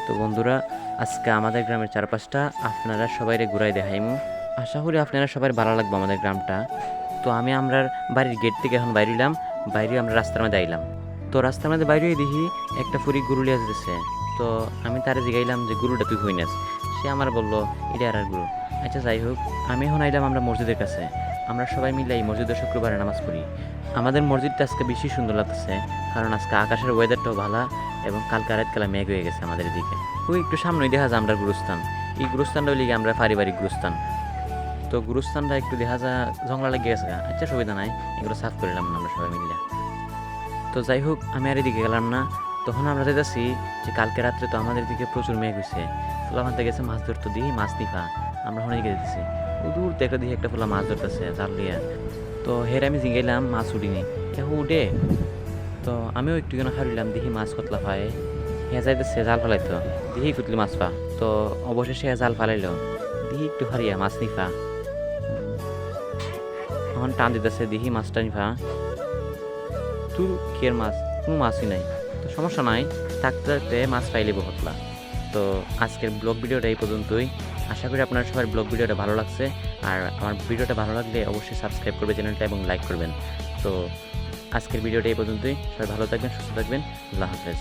তো বন্ধুরা, আজকে আমাদের গ্রামের চারপাশটা আপনারা সবাইরে ঘুরাই দেখাইমু। আশা করি আপনারা সবাই ভালো লাগবে আমাদের গ্রামটা। তো আমি আমরার বাড়ির গেট থেকে এখন বাইরিলাম, বাইরে আমরা রাস্তার মধ্যে আইলাম। তো রাস্তার মধ্যে বাইরে দেখি একটা ফুরি গরু লিয়ে যেতেছে। তো আমি তারে জিগাইলাম যে গরুটা তুই কই নাস। সে আমার বললো এটা আর গরু। আচ্ছা যাই হোক, আমি এখন আইলাম আমরা মসজিদের কাছে। আমরা সবাই মিলে এই মসজিদে শুক্রবারে নামাজ পড়ি। আমাদের মসজিদটা আজকে বেশি সুন্দর লাগতেছে, কারণ আজকে আকাশের ওয়েদারটাও ভালো এবং কালকে রাতকালা মেঘ হয়ে গেছে আমাদের এদিকে। ওই একটু সামনেই দেখা যায় আমরা গুরুস্থান। এই গুরুস্থানটা হইলে গিয়ে আমরা পারিবারিক গুরুস্থান। তো গুরুস্থানটা একটু দেখা যায় জংলা লেগে গেছে গা। আচ্ছা সুবিধা নাই, এগুলো সাফ করলাম না আমরা সবাই মিলে। তো যাই হোক, আমি আর এদিকে গেলাম না। তখন আমরা যেতেছি যে কালকে রাত্রে তো আমাদের দিকে প্রচুর মেঘ হয়েছে। ফুলাভানতে গেছে মাছ ধরতে, দিই মাছ নিফা। আমরা ওখানে দিকে যেতেছি, ও দূর থেকে দিকে একটা ফুলা মাছ ধরতেছে জাল দিয়ে। তো হের আমি জিঙ্গাইলাম, মাছ উঠিনি, এখন উঠে। তো আমিও একটু যেন হারিলাম, দেখি মাছ কতলা পায়। হে যাইতেছে জাল ফালাইতো, দেখি কুতলি মাছ পা। তো অবশেষে জাল ফালাইলো, দেখি একটু হারিয়া মাছ নিফা। এখন টান দিতেছে, দেখি মাছটা নিফা। তুই কের মাছ, কোনো মাছই নাই। তো সমস্যা নাই, থাকতে থাকতে মাছ পাইলে বহুতলা। তো আজকের ব্লগ ভিডিওটা এই পর্যন্তই। আশা করি আপনার সবার ব্লগ ভিডিওটা ভালো লাগছে। আর আমার ভিডিওটা ভালো লাগলে অবশ্যই সাবস্ক্রাইব করবে চ্যানেলটা এবং লাইক করবেন। তো আজকের ভিডিওটা এই পর্যন্তই। সবাই ভালো থাকবেন, সুস্থ থাকবেন। আল্লাহ হাফেজ।